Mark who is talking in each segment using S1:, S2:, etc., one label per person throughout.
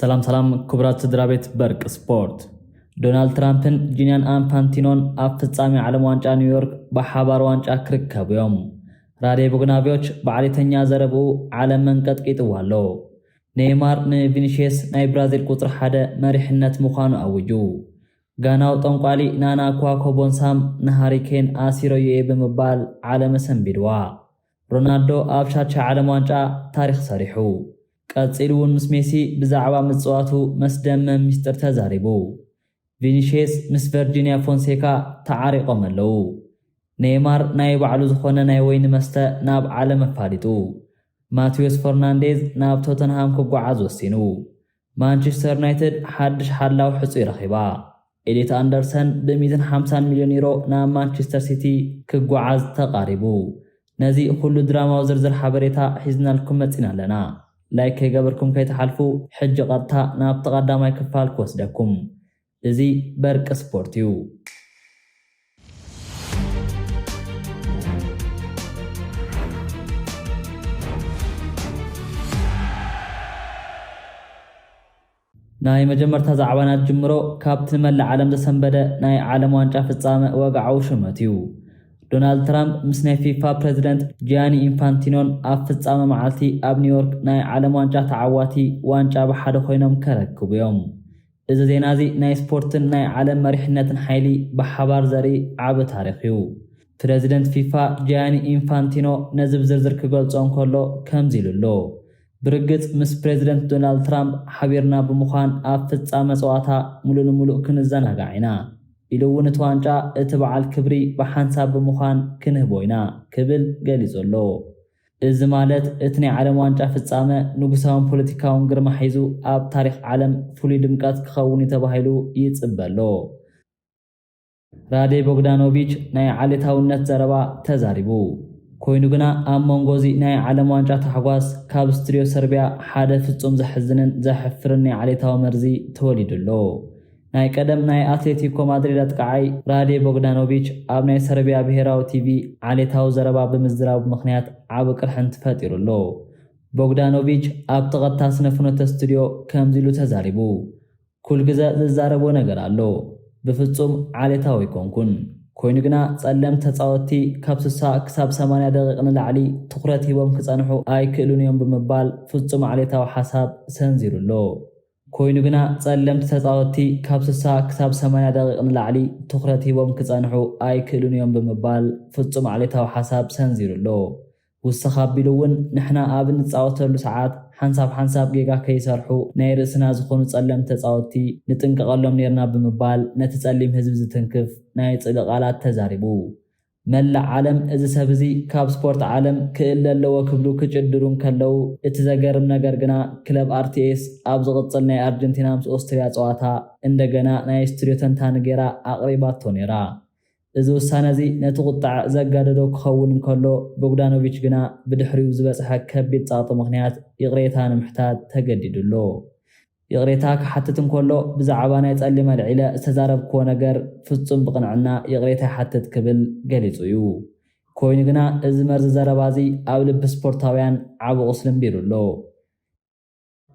S1: ሰላም ክቡራት ስድራቤት በርቅ ስፖርት ዶናልድ ትራምፕን ጂኒያን ኢንፋንቲኖን ኣብ ፍጻሜ ዓለም ዋንጫ ኒውዮርክ በሓባር ዋንጫ ክርከቡ እዮም። ራድዮ ቡግናቢዎች በዓሊተኛ ዘረብኡ ዓለም መንቀጥቂጥዎ ኣሎ። ኔይማር ንቪኒሺየስ ናይ ብራዚል ቁጥሪ 1 መሪሕነት ምዃኑ ኣውጁ። ጋናው ጠንቋሊ ናና ኳኮቦንሳም ንሃሪኬን ኣሲሮዩ ብምባል ዓለም ሰንቢድዋ። ሮናልዶ ኣብ ሻቻ ዓለም ዋንጫ ታሪኽ ሰሪሑ። ቀፂሉ እውን ምስ ሜሲ ብዛዕባ ምጽዋቱ መስደመም ሚስጥር ተዛሪቡ። ቪኒሺየስ ምስ ቨርጂኒያ ፎንሴካ ተዓሪቆም ኣለዉ። ኔይማር ናይ ባዕሉ ዝኾነ ናይ ወይኒ መስተ ናብ ዓለም ኣፋሊጡ። ማቴዎስ ፈርናንዴዝ ናብ ቶተንሃም ክጓዓዝ ወሲኑ። ማንቸስተር ዩናይትድ ሓድሽ ሓላዊ ሕፁ ይረኺባ። ኤሊት ኣንደርሰን ብ150 ሚልዮን ዩሮ ናብ ማንቸስተር ሲቲ ክጓዓዝ ተቃሪቡ። ነዚ ኩሉ ድራማዊ ዝርዝር ሓበሬታ ሒዝናልኩም መፂና ኣለና። ላይክ ከይገበርኩም ከይተሓልፉ ሕጂ ቀጥታ ናብ ተቐዳማይ ክፋል ክወስደኩም። እዚ በርቂ ስፖርት እዩ። ናይ መጀመርታ ዛዕባናት ጅምሮ ካብቲ ንመላእ ዓለም ዘሰንበደ ናይ ዓለም ዋንጫ ፍጻመ ወግዓዊ ሽመት እዩ። ዶናልድ ትራምፕ ምስ ናይ ፊፋ ፕሬዚደንት ጂያኒ ኢንፋንቲኖን ኣብ ፍጻመ መዓልቲ ኣብ ኒውዮርክ ናይ ዓለም ዋንጫ ተዓዋቲ ዋንጫ ብሓደ ኮይኖም ከረክቡ እዮም። እዚ ዜና እዚ ናይ ስፖርትን ናይ ዓለም መሪሕነትን ሓይሊ ብሓባር ዘርኢ ዓብ ታሪኽ እዩ። ፕሬዚደንት ፊፋ ጂያኒ ኢንፋንቲኖ ነዚ ብዝርዝር ክገልጾ እንከሎ ከምዚ ኢሉ ኣሎ። ብርግጽ ምስ ፕሬዚደንት ዶናልድ ትራምፕ ሓቢርና ብምዃን ኣብ ፍጻመ ፀዋታ ሙሉእ ንሙሉእ ክንዘናጋዕ ኢና ኢሉ እውን እቲ ዋንጫ እቲ በዓል ክብሪ ብሓንሳብ ብምዃን ክንህቦ ኢና ክብል ገሊጹ ኣሎ። እዚ ማለት እቲ ናይ ዓለም ዋንጫ ፍጻመ ንጉሳውን ፖለቲካውን ግርማ ሒዙ ኣብ ታሪኽ ዓለም ፍሉይ ድምቀት ክኸውን ተባሂሉ ይጽበሎ። ራዴ ቦግዳኖቪች ናይ ዓሌታውነት ዘረባ ተዛሪቡ ኮይኑ ግና ኣብ መንጎዚ ናይ ዓለም ዋንጫ ተሓጓስ ካብ ስቱድዮ ሰርቢያ ሓደ ፍጹም ዘሕዝንን ዘሕፍርን ናይ ዓሌታዊ መርዚ ተወሊዱሎ። ናይ ቀደም ናይ ኣትሌቲኮ ማድሪድ ኣጥቃዓይ ራዴ ቦግዳኖቪች ኣብ ናይ ሰርቢያ ብሔራዊ ቲቪ ዓሌታዊ ዘረባ ብምዝራቡ ምኽንያት ዓብ ቅርሕን ተፈጢሩሎ። ቦግዳኖቪች ኣብ ተቐታ ስነ ፍኖተ ስቱድዮ ከምዚ ኢሉ ተዛሪቡ። ኩል ግዜ ዝዛረቦ ነገር ኣሎ። ብፍጹም ዓሌታዊ ኣይኮንኩን ኮይኑ ግና ጸለም ተጻወቲ ካብ 60 ክሳብ 80 ደቂቕ ንላዕሊ ትኩረት ሂቦም ክጸንሑ ኣይክእሉን እዮም ብምባል ፍጹም ዓሌታዊ ሓሳብ ሰንዚሩሎ። ኮይኑ ግና ጸለምቲ ተጻወቲ ካብ 60 ክሳብ 80 ደቂቕ ንላዕሊ ትኩረት ሂቦም ክጸንሑ ኣይክእሉን እዮም ብምባል ፍጹም ዓሌታዊ ሓሳብ ሰንዚሩሎ። ውስኻ ኣቢሉ እውን ንሕና ኣብ እንጻወተሉ ሰዓት ሓንሳብ ጌጋ ከይሰርሑ ናይ ርእስና ዝኾኑ ጸለምቲ ተጻወቲ ንጥንቀቐሎም ነርና ብምባል ነቲ ጸሊም ህዝቢ ዝትንክፍ ናይ ጽልኢ ቃላት ተዛሪቡ። መላእ ዓለም እዚ ሰብ እዚ ካብ ስፖርት ዓለም ክእለ ኣለዎ ክብሉ ክጭድሩን ከለው እቲ ዘገርም ነገር ግና ክለብ አርቲኤስ ኣብ ዝቕጽል ናይ ኣርጀንቲና ምስ ኦስትሪያ ፀዋታ እንደገና ናይ ስቱድዮ ተንታኒ ጌራ ኣቕሪባቶ ነይራ። እዚ ውሳነ እዚ ነቲ ቁጣዕ ዘጋደዶ ክኸውን እንከሎ ቦግዳኖቪች ግና ብድሕሪኡ ዝበፅሐ ከቢድ ጸቕጢ ምኽንያት ይቕሬታ ንምሕታት ተገዲዱሎ። ይቕሬታ ክሓትት እንከሎ ብዛዕባ ናይ ጸሊም ኣልዒለ ዝተዛረብክዎ ነገር ፍጹም ብቕንዕና ይቕሬታ ይሓትት ክብል ገሊጹ እዩ። ኮይኑ ግና እዚ መርዚ ዘረባ እዚ ኣብ ልቢ ስፖርታውያን ዓብ ቁስሊ ኣንቢሩሎ።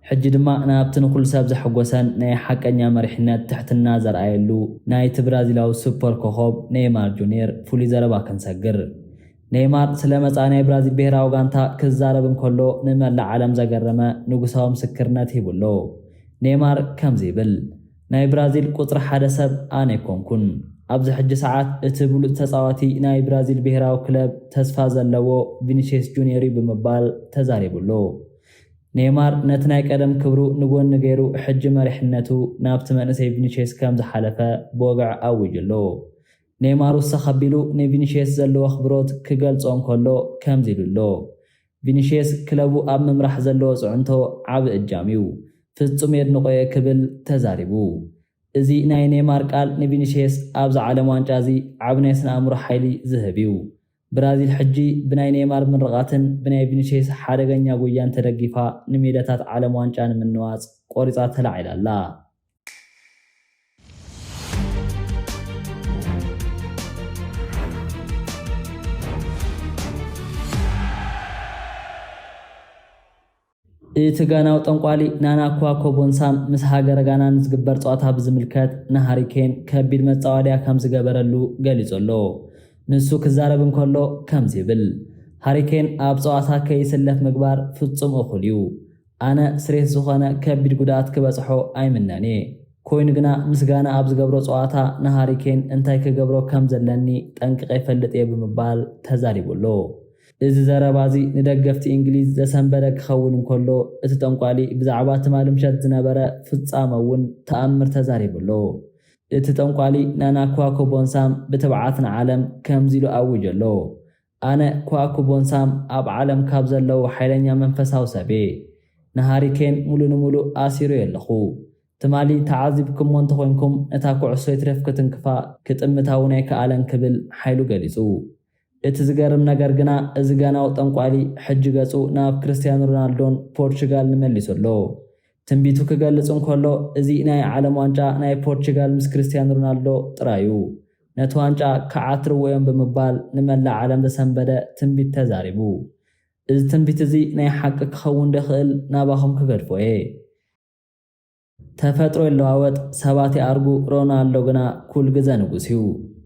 S1: ሕጂ ድማ ናብቲ ንኩሉ ሰብ ዘሐጎሰን ናይ ሓቀኛ መሪሕነት ትሕትና ዘርኣየሉ ናይቲ ብራዚላዊ ሱፐር ኮኸብ ኔይማር ጁኒየር ፍሉይ ዘረባ ክንሰግር። ኔይማር ስለ መጻ ናይ ብራዚል ብሔራዊ ጋንታ ክዛረብ እንከሎ ንመላእ ዓለም ዘገረመ ንጉሳዊ ምስክርነት ሂቡሎ። ኔይማር ከምዚ ይብል፣ ናይ ብራዚል ቁጥሪ 1 ሰብ ኣነ ኣይኮንኩን። ኣብዚ ሕጂ ሰዓት እቲ ብሉጥ ተጻዋቲ ናይ ብራዚል ብሔራዊ ክለብ ተስፋ ዘለዎ ቪኒሺየስ ጁኒየር ብምባል ተዛሪቡሎ። ኔይማር ነቲ ናይ ቀደም ክብሩ ንጎኒ ገይሩ ሕጂ መሪሕነቱ ናብቲ መንእሰይ ቪኒሺየስ ከም ዝሓለፈ ብወግዕ ኣውጅሎ። ኔይማር ውሳኽ ኣቢሉ ንቪኒሺየስ ዘለዎ ኣኽብሮት ክገልጾ እንከሎ ከምዚ ኢሉሎ፣ ቪኒሺየስ ክለቡ ኣብ ምምራሕ ዘለዎ ጽዕንቶ ዓብ እጃም እዩ፣ ፍጹም የድንቆየ ክብል ተዛሪቡ። እዚ ናይ ኔይማር ቃል ንቪኒሺየስ ኣብዚ ዓለም ዋንጫ እዚ ዓብ ናይ ስነ ኣእምሮ ሓይሊ ዝህብ እዩ። ብራዚል ሕጂ ብናይ ኔይማር ምርቓትን ብናይ ቪኒሺየስ ሓደገኛ ጉያን ተደጊፋ ንሜዳታት ዓለም ዋንጫ ንምንዋጽ ቆሪጻ ተላዒላ ኣላ። እቲ ጋናው ጠንቋሊ ናና ኳኮቦንሳም ምስ ሃገረ ጋናን ዝግበር ጸዋታ ብዝምልከት ንሃሪኬን ከቢድ መጻወድያ ከም ዝገበረሉ ገሊጹሎ ንሱ ክዛረብ እንከሎ ከም ዝብል ሃሪኬን ኣብ ጸዋታ ከይስለፍ ምግባር ፍጹም እኹል እዩ ኣነ ስሬት ዝኾነ ከቢድ ጉዳት ክበጽሖ ኣይምነኒ ኮይኑ ግና ምስጋና ኣብ ዝገብሮ ጸዋታ ንሃሪኬን እንታይ ክገብሮ ከም ዘለኒ ጠንቅቀ ይፈልጥ እየ ብምባል ተዛሪቡሎ እዚ ዘረባዚ ንደገፍቲ እንግሊዝ ዘሰንበደ ክኸውን እንከሎ እቲ ጠንቋሊ ብዛዕባ ትማል ምሸት ዝነበረ ፍጻመ እውን ተኣምር ተዛሪቡሎ እቲ ጠንቋሊ ናና ኳኮቦንሳም ብትብዓትን ዓለም ከምዚ ኢሉ ኣውጀሎ ኣነ ኳኮቦንሳም ኣብ ዓለም ካብ ዘለው ሓይለኛ መንፈሳዊ ሰቤ ንሃሪኬን ሙሉ ንሙሉ ኣሲሩ የለኹ ትማሊ ተዓዚብኩሞ እንተኮንኩም ነታ ኩዕሶ ይትረፍ ክትንክፋ ክጥምታው ናይ ከኣለን ክብል ሓይሉ ገሊጹ እቲ ዝገርም ነገር ግና እዚ ጋናው ጠንቋሊ ሕጂ ገጹ ናብ ክርስቲያኖ ሮናልዶን ፖርቹጋል ንመሊሱሎ ትንቢቱ ክገልጽ እንከሎ እዚ ናይ ዓለም ዋንጫ ናይ ፖርቹጋል ምስ ክርስቲያኖ ሮናልዶ ጥራዩ ነቲ ዋንጫ ከዓትርዎ እዮም ብምባል ንመላእ ዓለም ዘሰንበደ ትንቢት ተዛሪቡ እዚ ትንቢት እዚ ናይ ሓቂ ክኸውን ደኽእል ናባኹም ክገድፎ እየ ተፈጥሮ የለዋወጥ ሰባት ይኣርጉ ሮናልዶ ግና ኩል ግዜ ንጉስ እዩ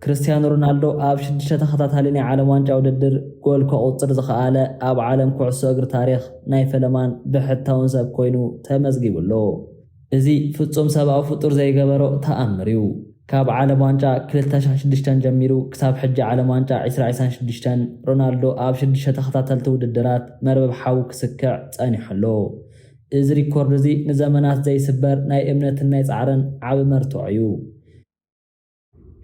S1: ክርስቲያኖ ሮናልዶ ኣብ 6 ተኸታታሊ ናይ ዓለም ዋንጫ ውድድር ጎል ከቁፅር ዝኸኣለ ኣብ ዓለም ኩዕሶ እግሪ ታሪኽ ናይ ፈለማን ብሕታውን ሰብ ኮይኑ ተመዝጊቡሎ እዚ ፍጹም ሰብኣዊ ፍጡር ዘይገበሮ ተኣምር እዩ ካብ ዓለም ዋንጫ 2006 ጀሚሩ ክሳብ ሕጂ ዓለም ዋንጫ 2026 ሮናልዶ ኣብ 6 ተኸታተልቲ ውድድራት መርበብ ሓው ክስክዕ ጸኒሑሎ እዚ ሪኮርድ እዚ ንዘመናት ዘይስበር ናይ እምነትን ናይ ጻዕርን ዓብ መርትዖ እዩ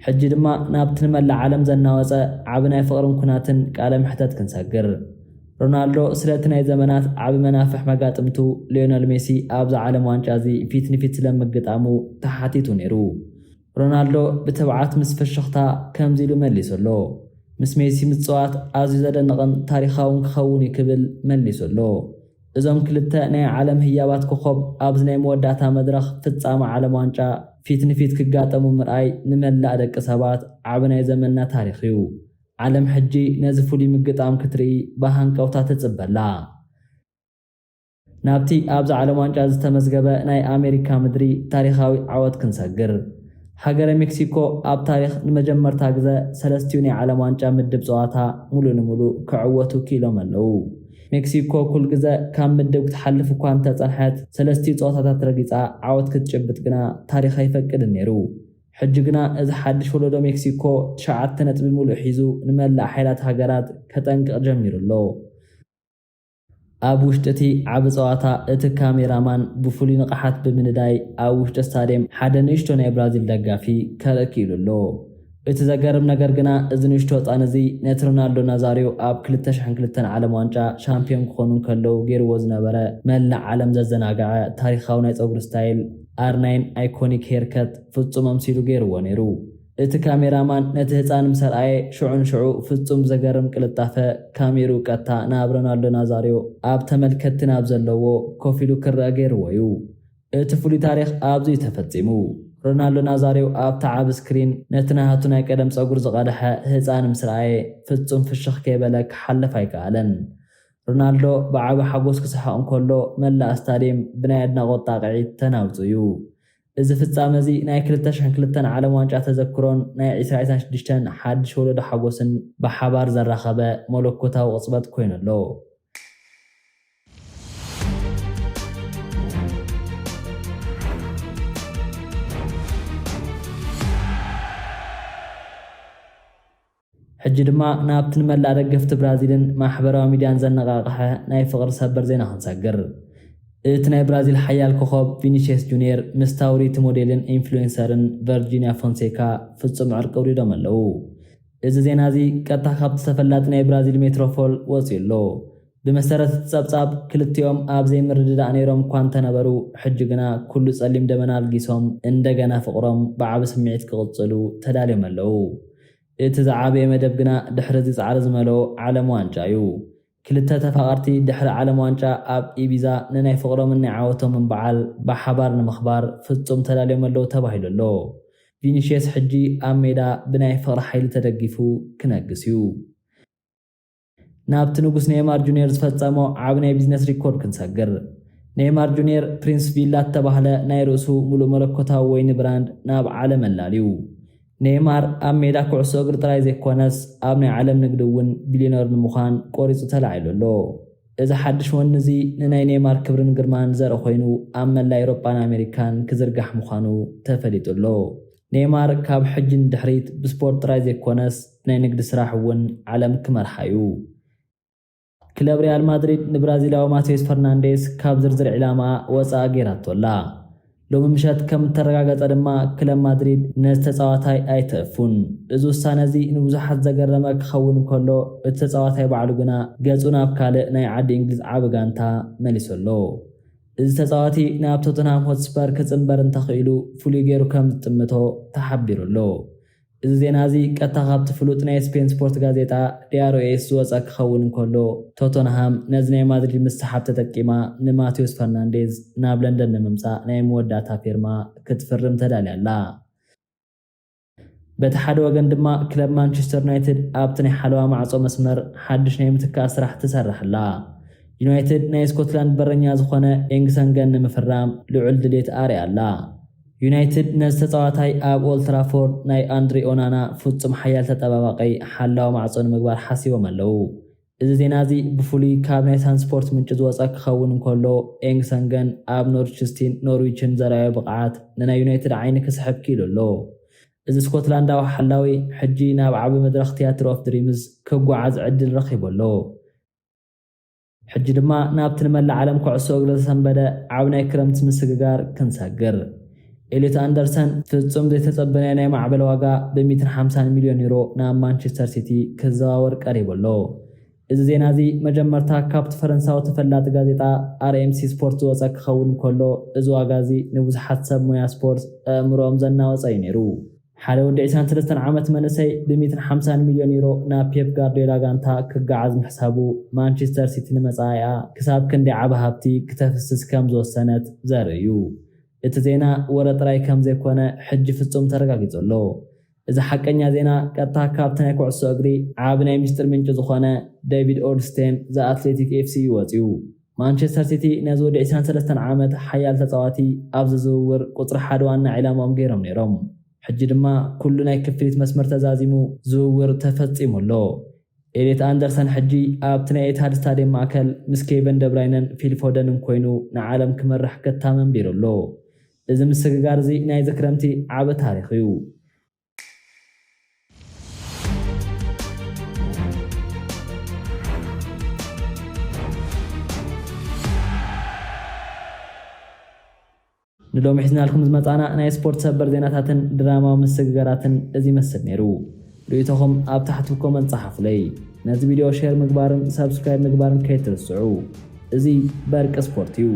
S1: ሕጂ ድማ ናብቲ ንመላእ ዓለም ዘናወፀ ዓብ ናይ ፍቕርን ኩናትን ቃለ ምሕተት ክንሰግር ሮናልዶ ስለቲ ናይ ዘመናት ዓብ መናፍሕ መጋጥምቱ ሊዮነል ሜሲ ኣብዛ ዓለም ዋንጫ እዚ ፊት ንፊት ስለምግጣሙ ተሓቲቱ ነይሩ ሮናልዶ ብትብዓት ምስ ፍሽኽታ ከምዚ ኢሉ መሊሱሎ ምስ ሜሲ ምጽዋት ኣዝዩ ዘደንቕን ታሪኻውን ክኸውን ይክብል መሊሱሎ እዞም ክልተ ናይ ዓለም ህያባት ኮኸብ ኣብዚ ናይ መወዳእታ መድረኽ ፍጻመ ዓለም ዋንጫ ፊት ንፊት ክጋጠሙ ምርኣይ ንመላእ ደቂ ሰባት ዓብ ናይ ዘመንና ታሪኽ እዩ ዓለም ሕጂ ነዚ ፍሉይ ምግጣም ክትርኢ ብሃንቀውታ ትጽበላ ናብቲ ኣብዚ ዓለም ዋንጫ ዝተመዝገበ ናይ ኣሜሪካ ምድሪ ታሪኻዊ ዓወት ክንሰግር ሃገረ ሜክሲኮ ኣብ ታሪኽ ንመጀመርታ ግዜ ሰለስቲኡ ናይ ዓለም ዋንጫ ምድብ ጸዋታ ሙሉ ንሙሉ ክዕወቱ ክኢሎም ኣለው ሜክሲኮ ኩል ግዜ ካብ ምድብ ክትሓልፍ እኳ እንተጸንሐት ሰለስቲኡ ጸወታታት ረጊጻ ዓወት ክትጭብጥ ግና ታሪኽ ኣይፈቅድን ነይሩ ሕጂ ግና እዚ ሓድሽ ወለዶ ሜክሲኮ 9 ነጥቢ ሙሉእ ሒዙ ንመላእ ሓይላት ሃገራት ከጠንቅቕ ጀሚሩሎ ኣብ ውሽጢ እቲ ዓብ ጸዋታ እቲ ካሜራማን ብፍሉይ ንቕሓት ብምንዳይ ኣብ ውሽጢ ስታድየም ሓደ ንእሽቶ ናይ ብራዚል ደጋፊ ከርኢ ኢሉሎ እቲ ዘገርም ነገር ግና እዚ ንእሽቶ ህፃን እዚ ነቲ ሮናልዶ ናዛሪዮ ኣብ 2002 ዓለም ዋንጫ ሻምፒዮን ክኾኑ ከለው ገይርዎ ዝነበረ መላእ ዓለም ዘዘናግዐ ታሪኻዊ ናይ ፀጉሪ ስታይል R9 ኣይኮኒክ ሄርከት ፍጹም ኣምሲሉ ገይርዎ ነይሩ እቲ ካሜራማን ነቲ ህፃን ምሰርኣየ ሽዑን ሽዑ ፍጹም ዘገርም ቅልጣፈ ካሜሩ ቀጥታ ናብ ሮናልዶ ናዛሪዮ ኣብ ተመልከቲ ናብ ዘለዎ ኮፍ ኢሉ ክርአ ገይርዎ እዩ እቲ ፍሉይ ታሪኽ ኣብዚ ተፈጺሙ ሮናልዶ ናዛሪዮ ኣብ ተዓብ ስክሪን ነቲ ናቱ ናይ ቀደም ፀጉር ዝቐድሐ ህፃን ምስርኣየ ፍጹም ፍሽኽ ከይበለ ክሓልፍ ኣይከኣለን ሮናልዶ ብዓቢ ሓጎስ ክስሐቕ እንከሎ መላእ ስታድየም ብናይ ኣድናቖት ጣቕዒት ተናውፁ እዩ እዚ ፍጻመ እዚ ናይ 2002 ዓለም ዋንጫ ተዘክሮን ናይ 2026 ሓድሽ ወለዶ ሓጎስን ብሓባር ዘራኸበ መለኮታዊ ቅጽበት ኮይኑሎ ሕጂ ድማ ናብቲ ንመላእ ደገፍቲ ብራዚልን ማሕበራዊ ሚድያን ዘነቓቕሐ ናይ ፍቕሪ ሰበር ዜና ክንሰግር እቲ ናይ ብራዚል ሓያል ኮኸብ ቪኒሲየስ ጁኒየር ምስ ታውሪት ሞዴልን ኢንፍሉዌንሰርን ቨርጂኒያ ፎንሴካ ፍጹም ዕርቂ ውሪዶም ኣለው እዚ ዜና እዚ ቀጥታ ካብቲ ተፈላጢ ናይ ብራዚል ሜትሮፖል ወፂኡሎ ብመሰረት ጸብጻብ ክልቲኦም ኣብ ዘይምርድዳእ ነይሮም እኳ እንተነበሩ ሕጂ ግና ኩሉ ጸሊም ደመና ኣልጊሶም እንደገና ፍቕሮም ብዓቢ ስምዒት ክቕጽሉ ተዳልዮም ኣለው እቲ ዝዓበየ መደብ ግና ድሕሪ እዚ ጻዕሪ ዝመልኦ ዓለም ዋንጫ እዩ ክልተ ተፋቐርቲ ድሕሪ ዓለም ዋንጫ ኣብ ኢቢዛ ንናይ ፍቕሮምን ናይ ዓወቶምን በዓል ብሓባር ንምኽባር ፍጹም ተዳልዮም ኣለው ተባሂሉሎ ቪኒሲየስ ሕጂ ኣብ ሜዳ ብናይ ፍቕሪ ሓይሊ ተደጊፉ ክነግስ እዩ ናብቲ ንጉስ ኔይማር ጁኒየር ዝፈጸሞ ዓብ ናይ ቢዝነስ ሪኮርድ ክንሰግር ኔይማር ጁኒየር ፕሪንስ ቪላ ተባህለ ናይ ርእሱ ሙሉእ መለኮታዊ ወይኒ ብራንድ ናብ ዓለም ኣላልዩ ኔይማር ኣብ ሜዳ ኩዕሶ እግሪ ጥራይ ዘይኮነስ ኣብ ናይ ዓለም ንግዲ እውን ቢልዮነር ንምዃን ቆሪጹ ተላዒሉ ኣሎ እዚ ሓድሽ ወኒ እዚ ንናይ ኔይማር ክብርን ግርማን ዘርኢ ኮይኑ ኣብ መላእ ኤውሮጳን ኣሜሪካን ክዝርጋሕ ምዃኑ ተፈሊጡ ኣሎ ኔይማር ካብ ሕጂ ንድሕሪት ብስፖርት ጥራይ ዘይኮነስ ናይ ንግዲ ስራሕ እውን ዓለም ክመርሓ እዩ ክለብ ሪያል ማድሪድ ንብራዚላዊ ማቴዎስ ፈርናንዴስ ካብ ዝርዝር ዕላማ ወፃ ገይራቶላ ሎሚ ምሸት ከም ተረጋገፀ ድማ ክለብ ማድሪድ ነዚ ተፃዋታይ ኣይተእፉን እዚ ውሳነ እዚ ንብዙሓት ዘገረመ ክኸውን ከሎ እቲ ተፃዋታይ ባዕሉ ግና ገጹ ናብ ካልእ ናይ ዓዲ እንግሊዝ ዓብ ጋንታ መሊሱ ኣሎ እዚ ተፃዋቲ ናብ ቶተንሃም ሆትስፐር ክፅምበር እንተኽኢሉ ፍሉይ ገይሩ ከም ዝጥምቶ ተሓቢሩ ኣሎ እዚ ዜና እዚ ቀጥታ ካብቲ ፍሉጥ ናይ ስፔን ስፖርት ጋዜጣ ዲያሮ ኤስ ዝወፀ ክኸውን እንከሎ ቶተንሃም ነዚ ናይ ማድሪድ ምሰሓብ ተጠቂማ ንማቴዎስ ፈርናንዴዝ ናብ ለንደን ንምምፃእ ናይ መወዳእታ ፊርማ ክትፍርም ተዳልያላ በቲ ሓደ ወገን ድማ ክለብ ማንቸስተር ዩናይትድ ኣብቲ ናይ ሓለዋ ማዕፆ መስመር ሓድሽ ናይ ምትካእ ስራሕ ትሰርሕላ ዩናይትድ ናይ ስኮትላንድ በረኛ ዝኾነ ኤንግሰንገን ንምፍራም ልዑል ድሌት ኣርያላ ዩናይትድ ነዚ ተፃዋታይ ኣብ ኦልድ ትራፎርድ ናይ ኣንድሪ ኦናና ፍጹም ሓያል ተጠባባቂ ሓላዊ ማዕፆ ንምግባር ሓሲቦም ኣለው እዚ ዜና እዚ ብፍሉይ ካብ ናይ ሳንስፖርት ምንጭ ዝወፀ ክኸውን እንከሎ ኤንግሰንገን ኣብ ኖርችስቲን ኖርዊችን ዘርኣዮ ብቕዓት ንናይ ዩናይትድ ዓይኒ ክስሕብ ኪኢሉ ኣሎ እዚ ስኮትላንዳዊ ሓላዊ ሕጂ ናብ ዓቢ መድረኽ ቲያትር ኦፍ ድሪምስ ክጓዓዝ ዕድል ረኺቡ ኣሎ ሕጂ ድማ ናብቲ ንመላእ ዓለም ኩዕሶ እግሪ ዝተሰንበደ ዓብ ናይ ክረምቲ ምስግጋር ክንሰግር ኤሊዮት ኣንደርሰን ፍጹም ዘይተጸበነ ናይ ማዕበል ዋጋ ብ150 ሚልዮን ዩሮ ናብ ማንቸስተር ሲቲ ክዘዋወር ቀሪቡ ኣሎ እዚ ዜና እዚ መጀመርታ ካብቲ ፈረንሳዊ ተፈላጢ ጋዜጣ RMC ስፖርት ዝወፀ ክኸውን ከሎ እዚ ዋጋ እዚ ንብዙሓት ሰብ ሞያ ስፖርት ኣእምሮኦም ዘናወፀ እዩ ነይሩ ሓደ ወዲ 23 ዓመት መንእሰይ ብ150 ሚልዮን ዩሮ ናብ ፔፕ ጋርዲዮላ ጋንታ ክገዓዝ ምሕሳቡ ማንቸስተር ሲቲ ንመጻኢኣ ክሳብ ክንደይ ዓቢ ሃብቲ ክተፍስስ ከም ዝወሰነት ዘርኢ እዩ እቲ ዜና ወረ ጥራይ ከም ዘይኮነ ሕጂ ፍጹም ተረጋጊጹ ኣሎ እዚ ሓቀኛ ዜና ቀጥታ ካብቲ ናይ ኩዕሶ እግሪ ዓብ ናይ ሚስጥር ምንጭ ዝኾነ ዴቪድ ኦርንስቴን ዘኣትሌቲክ ኤፍሲ ይወፅዩ ማንቸስተር ሲቲ ነዚ ወዲ 23 ዓመት ሓያል ተፃዋቲ ኣብ ዝዝውውር ቁፅሪ ሓደ ዋና ዕላማኦም ገይሮም ነይሮም ሕጂ ድማ ኩሉ ናይ ክፍሊት መስመር ተዛዚሙ ዝውውር ተፈጺሙ ኣሎ ኤሊዮት ኣንደርሰን ሕጂ ኣብቲ ናይ ኤትሃድ ስታድየም ማእከል ምስ ኬቨን ደብራይነን ፊል ፎደንን ኮይኑ ንዓለም ክመርሕ ከታመን ቢሩ ኣሎ እዚ ምስግጋር እዚ ናይ ዘክረምቲ ዓበ ታሪኽ እዩ ንሎሚ ሒዝናልኩም ዝመፃና ናይ ስፖርት ሰበር ዜናታትን ድራማዊ ምስግጋራትን እዚ መስል ነይሩ ርእይቶኹም ኣብ ታሕቲ ኮመንት ጻሓፉለይ ነዚ ቪድዮ ሼር ምግባርን ሰብስክራይብ ምግባርን ከይትርስዑ እዚ በርቂ ስፖርት እዩ